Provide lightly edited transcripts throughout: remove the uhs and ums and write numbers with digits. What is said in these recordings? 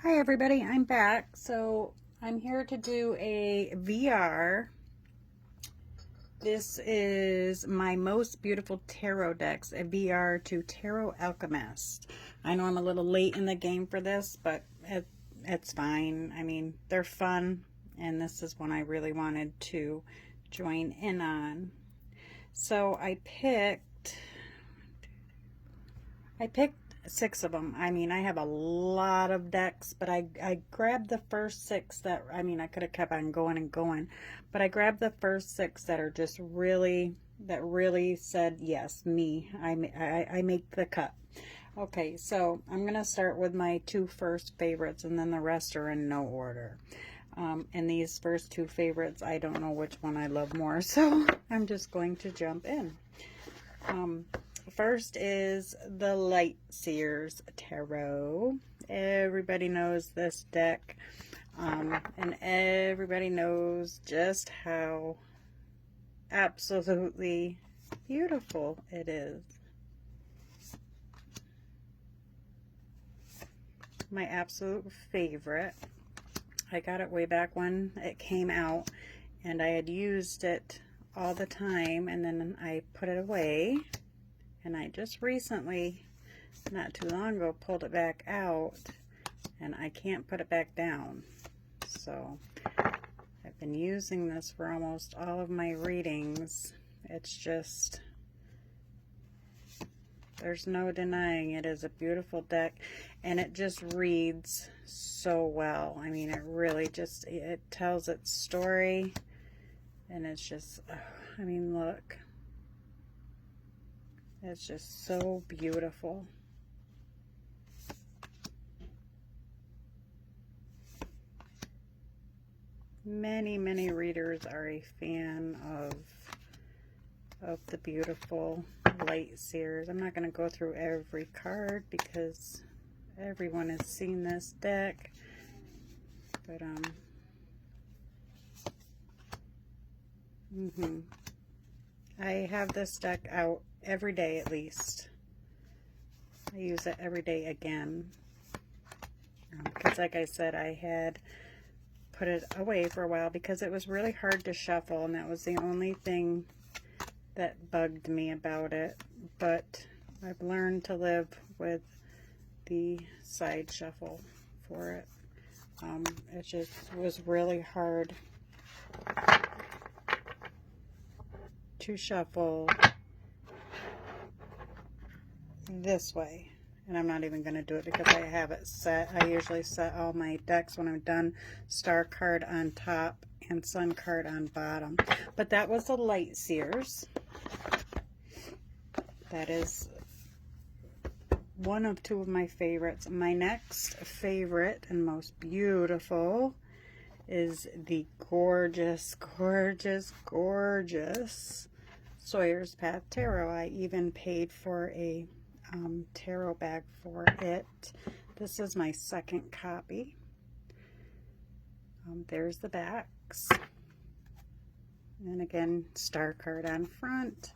Hi everybody, I'm back. So I'm here to do a VR. This is my most beautiful tarot decks, a VR to Tarot Alchemist. I know I'm a little late in the game for this, but it's fine. I mean, they're fun, and this is one I really wanted to join in on. So I picked 6 of them. I mean, I have a lot of decks, but I grabbed the first 6 that, I mean, I could have kept on going and going, but I grabbed the first 6 that are just really, that really said, yes, me, I make the cut. Okay, so I'm going to start with my 2 first favorites, and then the rest are in no order. And these first 2 favorites, I don't know which one I love more, so I'm just going to jump in. First is the Light Sears Tarot. Everybody knows this deck, and everybody knows just how absolutely beautiful it is. My absolute favorite. I got it way back when it came out, and I had used it all the time, and then I put it away. And I just recently, not too long ago, pulled it back out, and I can't put it back down. So I've been using this for almost all of my readings. It's just, there's no denying it is a beautiful deck, and it just reads so well. I mean, it really just, it tells its story, and it's just, I mean, look. It's just so beautiful. Many readers are a fan of the beautiful Light Sears. I'm not going to go through every card because everyone has seen this deck. But I have this deck out every day at least. I use it every day again. Because like I said, I had put it away for a while because it was really hard to shuffle, and that was the only thing that bugged me about it. But I've learned to live with the side shuffle for it. It just was really hard to shuffle this way, and I'm not even going to do it because I have it set. I usually set all my decks when I'm done, star card on top and sun card on bottom. But that was the Light Sears. That is one of 2 of my favorites. My next favorite and most beautiful is the gorgeous Sawyers Path Tarot. I even paid for a tarot bag for it. This is my second copy. There's the backs, and again, star card on front,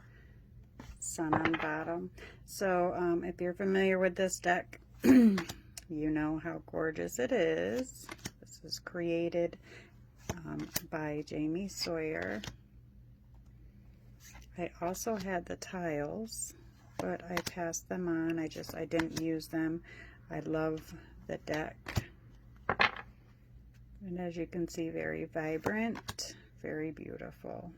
sun on bottom. So if you're familiar with this deck, you know how gorgeous it is. This is created by Jamie Sawyer. I also had the tiles, but I passed them on. I didn't use them. I love the deck. And as you can see, very vibrant, very beautiful.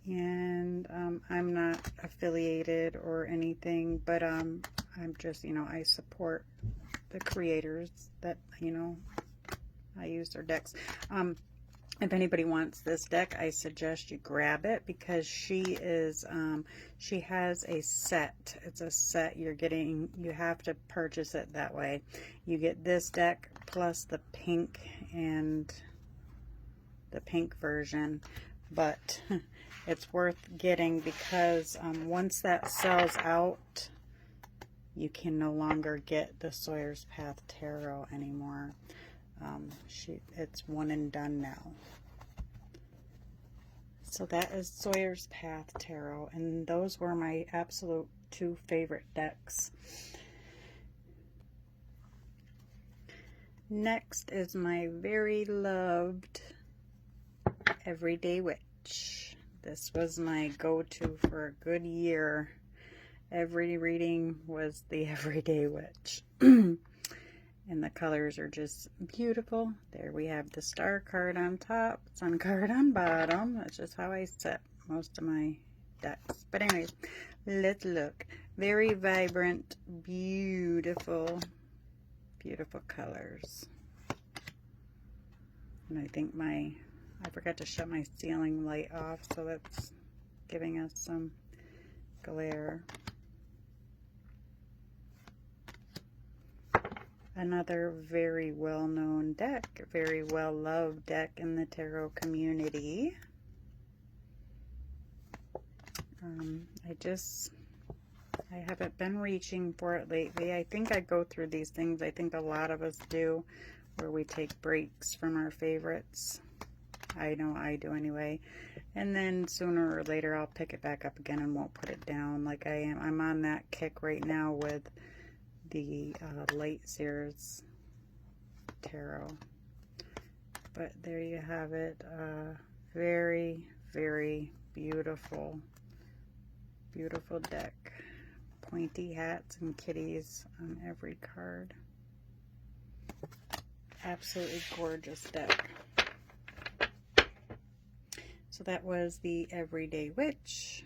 And I'm not affiliated or anything, but I'm just, you know, I support the creators that, you know, I use their decks. If anybody wants this deck, I suggest you grab it because she has a set. It's a set you're getting. You have to purchase it that way. You get this deck plus the pink and the pink version, but it's worth getting because once that sells out, you can no longer get the Sawyers Path Tarot anymore. It's one and done now. So that is Sawyers Path Tarot, and those were my absolute 2 favorite decks. Next is my very loved Everyday Witch. This was my go-to for a good year. Every reading was the Everyday Witch. And the colors are just beautiful. There we have the star card on top, sun card on bottom. That's just how I set most of my decks. But anyways, let's look. Very vibrant, beautiful, beautiful colors. And I think I forgot to shut my ceiling light off, so that's giving us some glare. Another very well-known deck, very well-loved deck in the tarot community. I haven't been reaching for it lately. I think I go through these things, I think a lot of us do, where we take breaks from our favorites. I know I do anyway. And then sooner or later I'll pick it back up again and won't put it down like I am. I'm on that kick right now with the late Sears tarot. But there you have it. Very, very beautiful, beautiful deck. Pointy hats and kitties on every card. Absolutely gorgeous deck. So that was the Everyday Witch.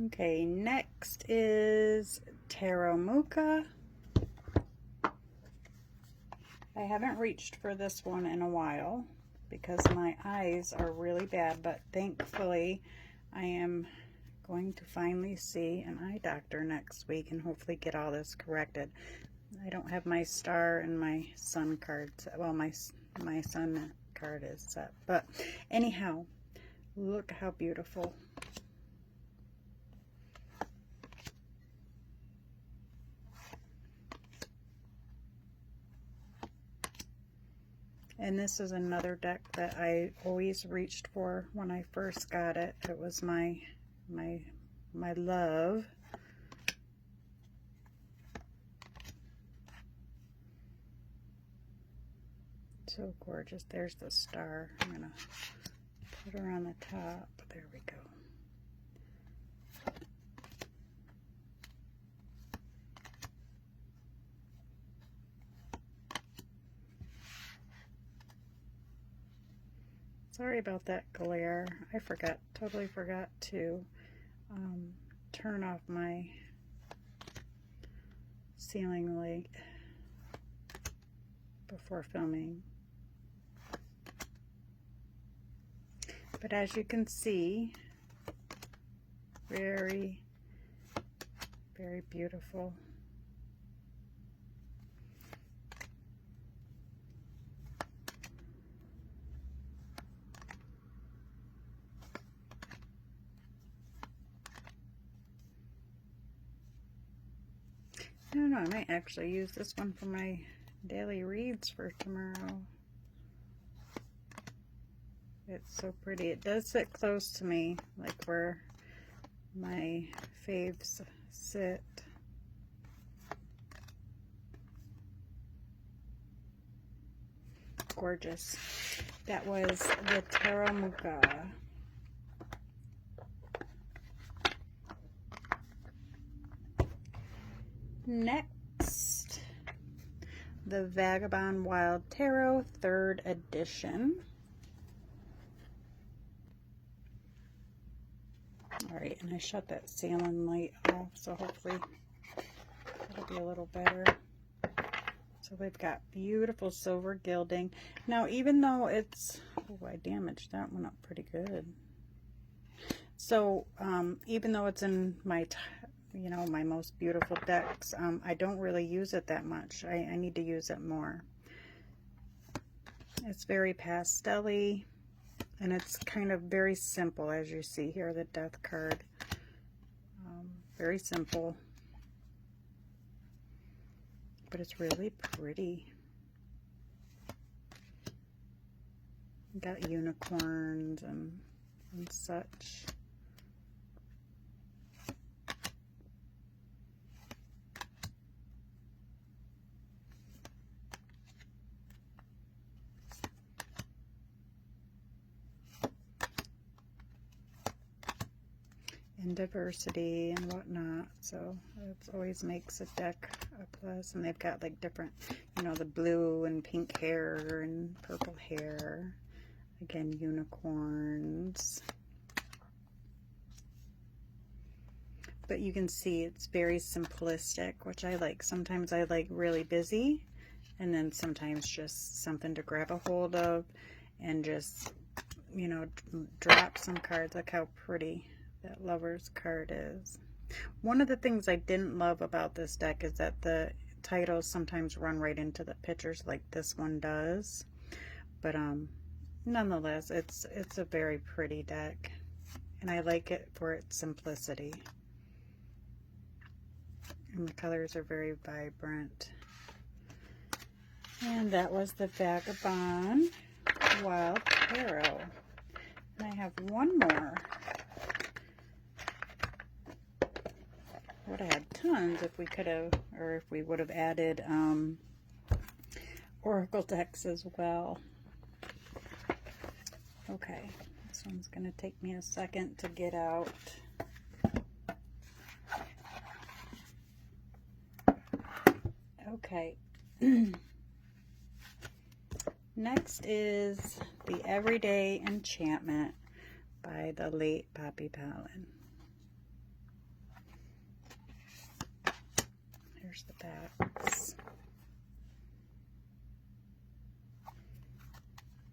Okay, next is Terra Mucha. I haven't reached for this one in a while because my eyes are really bad, but thankfully I am going to finally see an eye doctor next week and hopefully get all this corrected. I don't have my star and my sun cards. Well, my sun card is set, but anyhow, look how beautiful. And this is another deck that I always reached for when I first got it. It was my love. So gorgeous. There's the star. I'm gonna put her on the top. There we go. Sorry about that glare. I totally forgot to turn off my ceiling light before filming. But as you can see, very, very beautiful. I don't know, I might actually use this one for my daily reads for tomorrow. It's so pretty. It does sit close to me, like where my faves sit. Gorgeous. That was the Terra Mucha. Next, the Vagabond Wild Tarot 3rd edition. Alright, and I shut that ceiling light off, so hopefully it'll be a little better. So we've got beautiful silver gilding. Now, even though it's, oh, I damaged that one up pretty good. So, even though it's in my, my most beautiful decks, I don't really use it that much. I need to use it more. It's very pastel-y. And it's kind of very simple, as you see here, the death card. Very simple, but it's really pretty. Got unicorns and such. And diversity and whatnot, so it always makes a deck a plus. And they've got like different, you know, the blue and pink hair and purple hair. Again, unicorns. But you can see it's very simplistic, which I like. Sometimes I like really busy, and then sometimes just something to grab a hold of and just, you know, drop some cards. Look how pretty that Lover's card is. One of the things I didn't love about this deck is that the titles sometimes run right into the pictures like this one does. But nonetheless, it's a very pretty deck, and I like it for its simplicity. And the colors are very vibrant. And that was the Vagabond Wild Tarot. And I have one more. Would have had tons if we could have, or if we would have added oracle decks as well. Okay, this one's going to take me a second to get out. Okay. Next is the Everyday Enchantment by the late Bobby Palin. Here's the backs.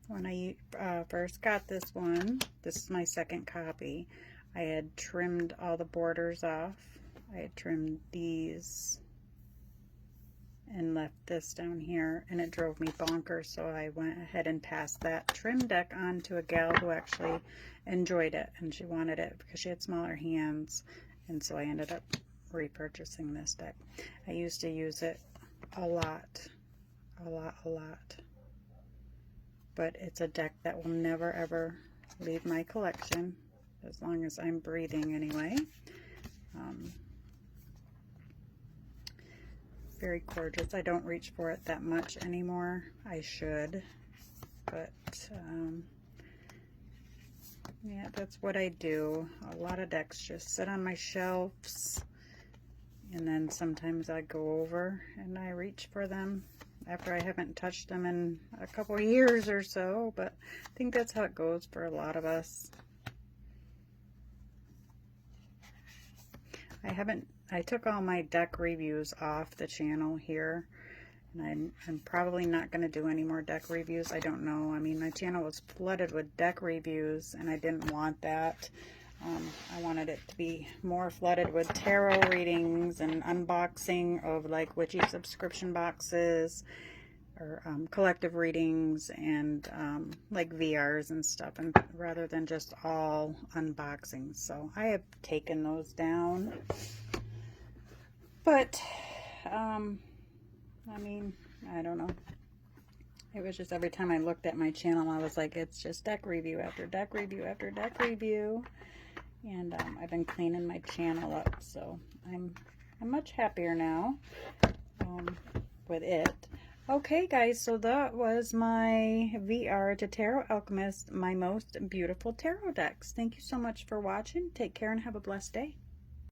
When I first got this one, this is my second copy, I had trimmed all the borders off. I had trimmed these and left this down here, and it drove me bonkers, so I went ahead and passed that trim deck on to a gal who actually enjoyed it, and she wanted it because she had smaller hands, and so I ended up repurchasing this deck. I used to use it a lot, but it's a deck that will never ever leave my collection as long as I'm breathing anyway. Very gorgeous. I don't reach for it that much anymore. I should, but yeah, that's what I do. A lot of decks just sit on my shelves, and then sometimes I go over and I reach for them after I haven't touched them in a couple of years or so, but I think that's how it goes for a lot of us. I took all my deck reviews off the channel here, and I'm probably not going to do any more deck reviews. I don't know. I mean, my channel was flooded with deck reviews, and I didn't want that. I wanted it to be more flooded with tarot readings and unboxing of like witchy subscription boxes, or collective readings, and like VRs and stuff, and rather than just all unboxings. So I have taken those down. But I mean, I don't know. It was just every time I looked at my channel, I was like, it's just deck review after deck review after deck review. And I've been cleaning my channel up, so I'm much happier now with it. Okay, guys, so that was my VR to Tarot Alchemist, my most beautiful tarot decks. Thank you so much for watching. Take care and have a blessed day.